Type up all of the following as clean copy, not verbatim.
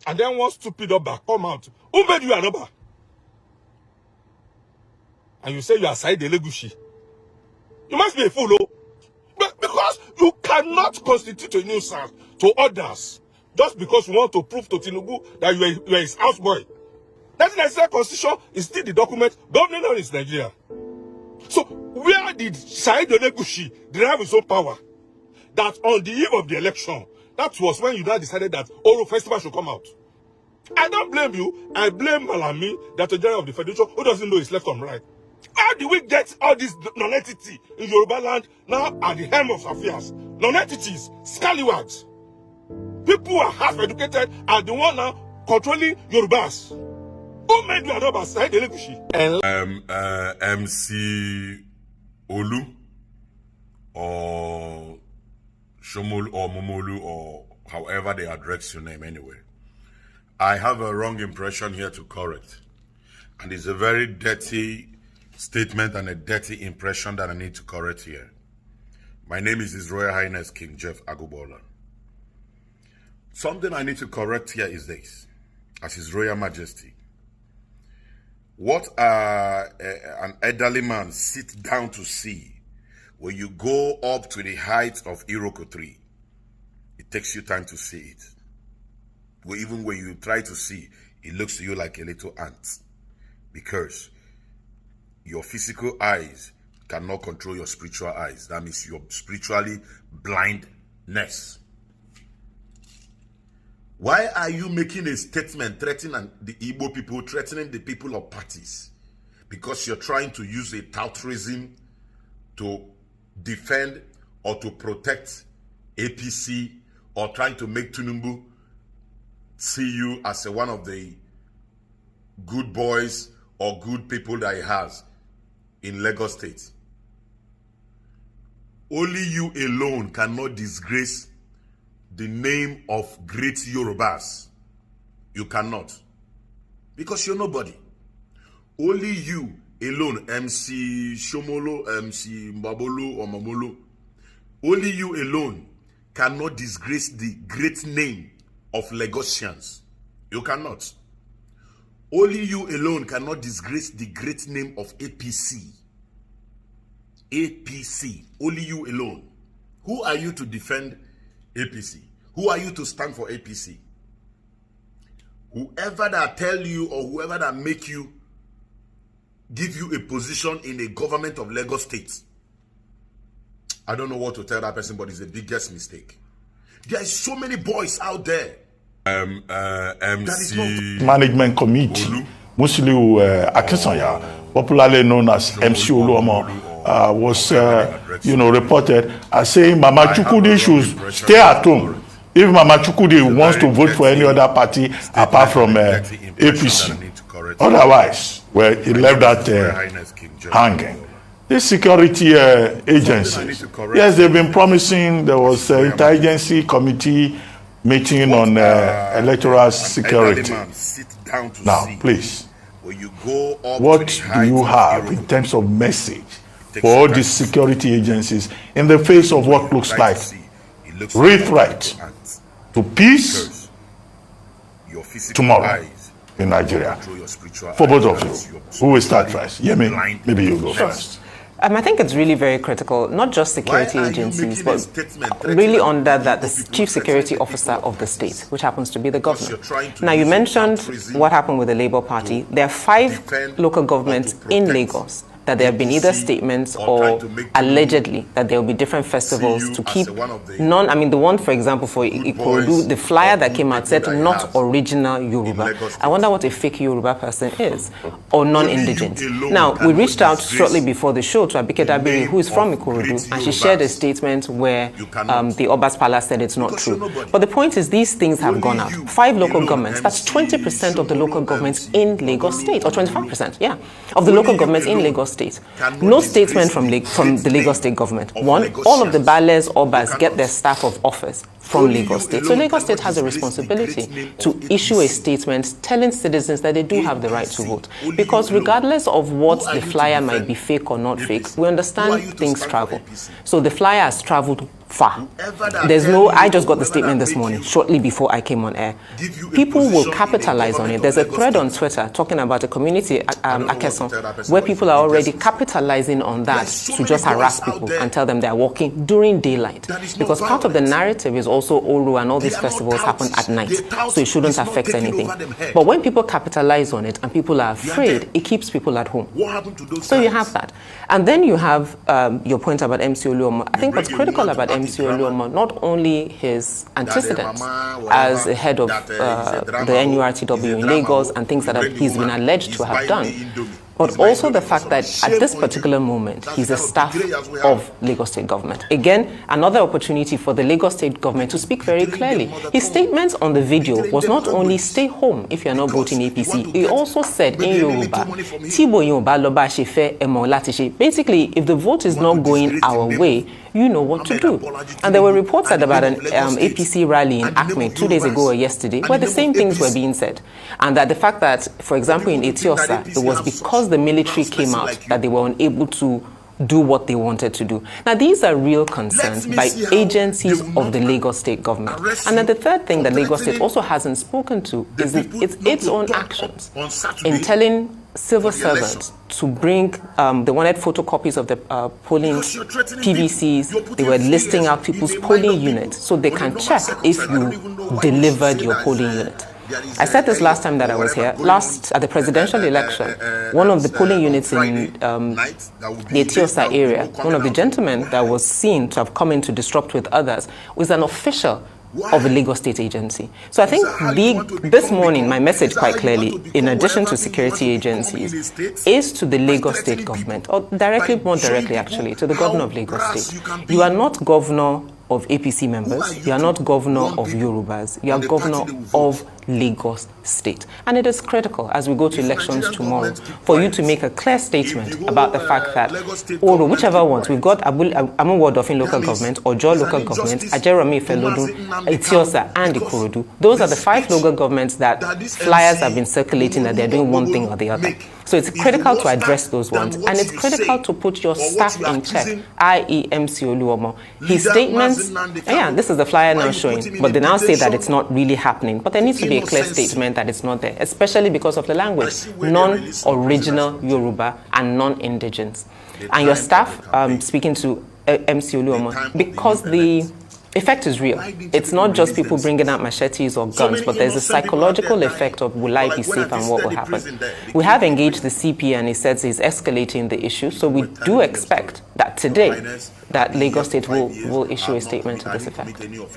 And then one stupid Oba come out. Who made you an Oba? And you say you are Saheed Elegushi. You must be a fool, oh. But because you cannot constitute a nuisance to others just because you want to prove to Tinubu that you are his houseboy. 1996 Constitution is still the document governing on his Nigeria. So where did Saheed Elegushi derive his own power? That on the eve of the election, that was when you now decided that Oro Festival should come out. I don't blame you. I blame Malami, the Attorney General of the Federation, who doesn't know his left from right. How do we get all this non-entity in Yoruba land now at the helm of affairs? Non-entities, scallywags. People who are half-educated are the one now controlling Yorubas. Who made you an Oba? Saheed Elegushi. MC Olu or Shomolu or Momolu or however they address your name anyway. I have a wrong impression here to correct. And it's a very dirty statement and a dirty impression that I need to correct here. My name is His Royal Highness King Jeff Agbola. Something I need to correct here is this. As His Royal Majesty, what an elderly man sits down to see when you go up to the height of Iroko tree, it takes you time to see it. Even when you try to see, it looks to you like a little ant. Because your physical eyes cannot control your spiritual eyes. That means you're spiritually blindness. Why are you making a statement threatening the Igbo people, threatening the people of parties? Because you're trying to use a tourism to defend or to protect APC, or trying to make Tinubu see you as one of the good boys or good people that he has in Lagos State. Only you alone cannot disgrace the name of great Yorubas. You cannot. Because you're nobody. Only you alone, MC Shomolo, MC Mbabolo or Mamolo, only you alone cannot disgrace the great name of Lagosians. You cannot. Only you alone cannot disgrace the great name of APC. APC. Only you alone. Who are you to defend APC? Who are you to stand for APC? Whoever that tell you or whoever that make you give you a position in a government of Lagos State, I don't know what to tell that person, but it's the biggest mistake. There are so many boys out there. MC Management Committee, Musiliu Akinsanya, popularly known as MC Oluomo, was reported as saying Mama Chukwudi should stay at home if Mama Chukwudi wants to vote for any other party apart from APC. Otherwise, well, he left that hanging. These security agencies, yes, they've been promising. There was an intelligence committee meeting on electoral security. Now, please, what do you have in terms of message for all these security agencies in the face of what looks like real threat to peace tomorrow in Nigeria? For both of you, who will start first? Yemi, maybe you go first. I think it's really very critical, not just security agencies, but really under that, the chief security officer of the state, which happens to be the governor. Now, you mentioned what happened with the Labour Party. There are 5 local governments in Lagos that there have been either statements or allegedly that there will be different festivals to keep the one, for example, for Ikorodu, the flyer that came out said not original Yoruba. I wonder what a fake Yoruba person is, or non-indigent. Now, we reached out shortly before the show to Abike Dabiri, who is from Ikorodu, and she shared a statement where the Oba's Palace said it's not true. But the point is, these things have gone out. 5 local governments, that's 20% of the local governments in Lagos State, or 25%, yeah, of the local governments in Lagos State. No statement from the Lagos State government. One, all of the Bales, Obas get their staff of office from Lagos State. So Lagos State has a responsibility to issue a statement telling citizens that they do have the right to vote. Because regardless of what the flyer might be fake or not fake, we understand things travel. So the flyer has traveled far. There's no, I just got the statement this morning, shortly before I came on air. People will capitalize on it. There's a thread on Twitter talking about a community, Akeson, where people are already capitalizing on that to just harass people and tell them they're walking during daylight. Because part of the narrative is also Olu and all these festivals happen at night, so it shouldn't affect anything. But when people capitalize on it and people are afraid, it keeps people at home. So you have that. And then you have your point about MC Oluomo. I think what's critical about MC Oluomo, not only his antecedents as a head of the NURTW in Lagos and things that he's been alleged to have done, but also the fact that at this particular moment, he's a staff of Lagos State government. Again, another opportunity for the Lagos State government to speak very clearly. His statement on the video was not only stay home if you're not voting APC, he also said in Yoruba, basically, if the vote is not going our way, you know what to do. And there were reports that about an APC rally in Acme 2 days ago or yesterday where the same things were being said. And that the fact that, for example, in Etiosa, it was because the military came out that they were unable to do what they wanted to do. Now, these are real concerns by agencies of the Lagos State government. And then the third thing that Lagos State also hasn't spoken to is its own actions in telling civil servants to bring, they wanted photocopies of the polling PVCs. They were listing out people's polling units so they can check if you delivered your polling unit. I said this last time that I was here. At the presidential election, one of the polling units in the Etiosa area, one of the gentlemen that was seen to have come in to disrupt with others was an official of a Lagos State agency. So I think this morning, my message quite clearly, in addition to security agencies, is to the Lagos State government, or more directly actually, to the governor of Lagos State. You are not governor of APC members, you are not governor of Yorubas, you are governor of Lagos State. And it is critical as we go to elections tomorrow for you to make a clear statement about the fact that, or whichever ones, we've got Amuwodofin local government, Ojo local government, Ajeromi Felodun, Etiosa, and Ikorodu. Those are the 5 local governments that flyers have been circulating that they're doing one thing or the other. So it's critical to address those ones, and it's critical to put your staff in check, i.e. MC Oluomo. His statements, this is the flyer now showing, but they now say that it's not really happening. But there needs to be a clear statement that it's not there, especially because of the language, non-original Yoruba and non-indigenous. And your staff, speaking to MC Oluomo, because the effect is real. It's not just people bringing out machetes or guns, but there's a psychological effect of will I be safe and what will happen. We have engaged the CP and he says he's escalating the issue, so we do expect that today that Lagos State will issue a statement to this effect. Brilliant,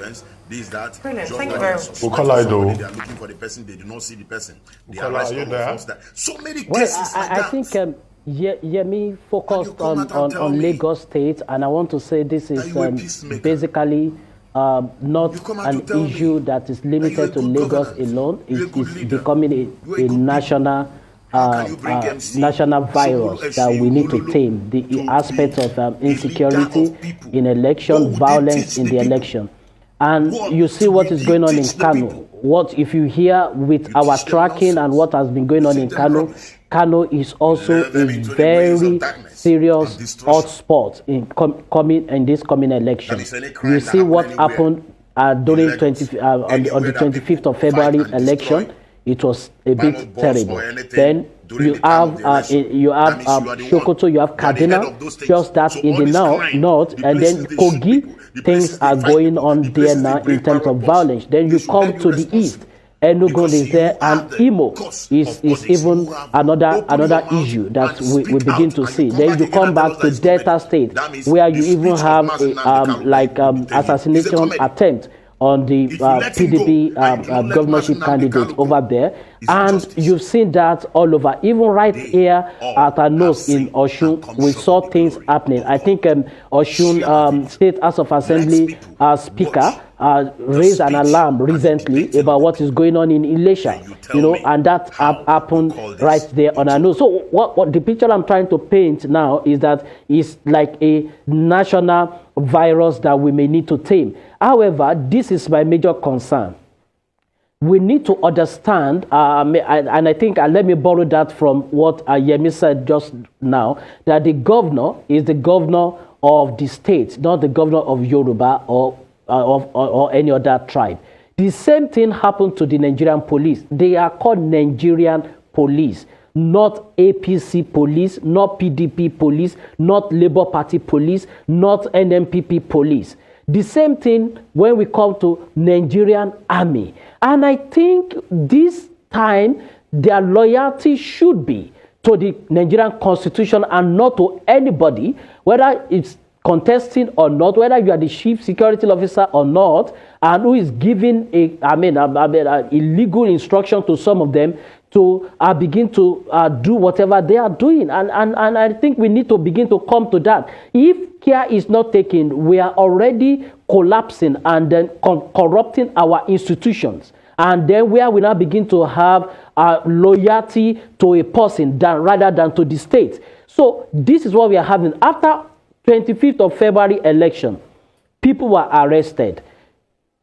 thank you very much. Bukola, they are looking for the person, they do not see the person. Bukola, are you there? So many Well, cases like I that. think Yemi focused on Lagos State, and I want to say this is basically not an issue that is limited to Lagos alone. It is becoming a national national virus that we need to tame. The aspect of insecurity in election, violence in the election. And you see what is going on in Kano. What if you hear with our tracking and what has been going on in Kano, Kano is also a very serious hotspot in this coming election. You see what happened during on the 25th of February election. It was a bit terrible. Then you have Sokoto, you have Kaduna, just that in the north, and then Kogi. Things are going on there now in terms of violence. Then you come to the east, Enugu is there, and Imo is even another issue that we begin to see. Then you come back to Delta State, where you even have assassination attempt on the PDP governorship candidate over there. And you've seen that all over. Even right here at our nose in Osun, we saw things happening. I think Osun State House of Assembly Speaker raised an alarm recently about what is going on in Ilesha, and that happened right there on our nose. So what the picture I'm trying to paint now is that it's like a national virus that we may need to tame. However, this is my major concern. We need to understand, and I think, let me borrow that from what Yemi said just now, that the governor is the governor of the state, not the governor of Yoruba or any other tribe. The same thing happened to the Nigerian police. They are called Nigerian police, not APC police, not PDP police, not Labour Party police, not NNPP police. The same thing when we come to Nigerian army. And I think this time their loyalty should be to the Nigerian constitution and not to anybody, whether it's contesting or not, whether you are the chief security officer or not, and who is giving illegal instruction to some of them to begin to do whatever they are doing. And I think we need to begin to come to that. If care is not taken, we are already collapsing and then corrupting our institutions. And then where we now begin to have loyalty to a person rather than to the state. So this is what we are having. After 25th of February election, people were arrested.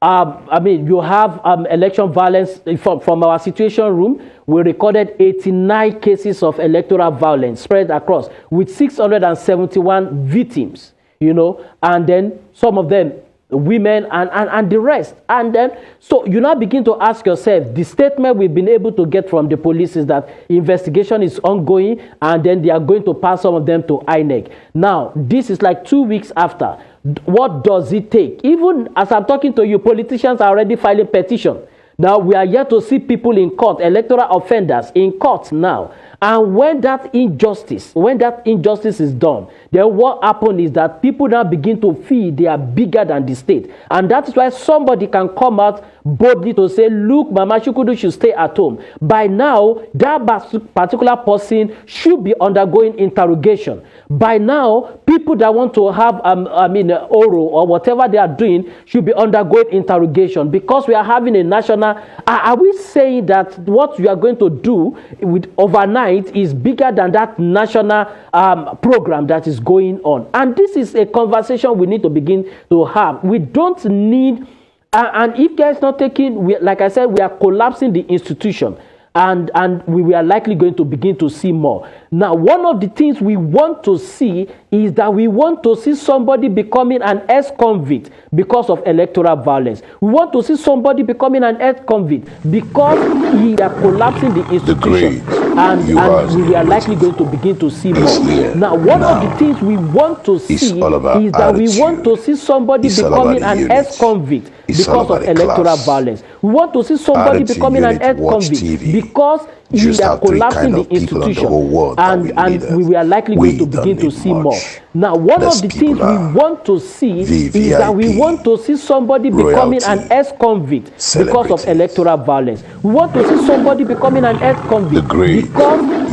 You have election violence from our situation room. We recorded 89 cases of electoral violence spread across with 671 victims, and then some of them women and the rest. And then, so you now begin to ask yourself, the statement we've been able to get from the police is that investigation is ongoing and then they are going to pass some of them to INEC. Now, this is like 2 weeks after. What does it take? Even as I'm talking to you, politicians are already filing petition. Now, we are yet to see people in court, electoral offenders in court now. And when that injustice is done, then what happens is that people now begin to feel they are bigger than the state. And that is why somebody can come out boldly to say, look, Mama Chukwudi should stay at home. By now, that particular person should be undergoing interrogation. By now, people that want to have, oral or whatever they are doing should be undergoing interrogation, because we are having a national. Are we saying that what we are going to do with overnight is bigger than that national program that is going on? And this is a conversation we need to begin to have. We don't need, and if care is not taken, like I said, we are collapsing the institution. And we are likely going to begin to see more. Now, one of the things we want to see is that we want to see somebody becoming an ex-convict because of electoral violence. We want to see somebody becoming an ex-convict because we are collapsing the institution. And we are likely going to begin to see more. Now, one of the things we want to see is that we want to see somebody becoming an ex-convict because of electoral violence. We want to see somebody becoming an ex-convict because we are collapsing the institution, and we are likely going to begin to see more. Now, one of the things we want to see is that we want to see somebody becoming an ex-convict because of electoral violence. We want to see somebody becoming an ex-convict because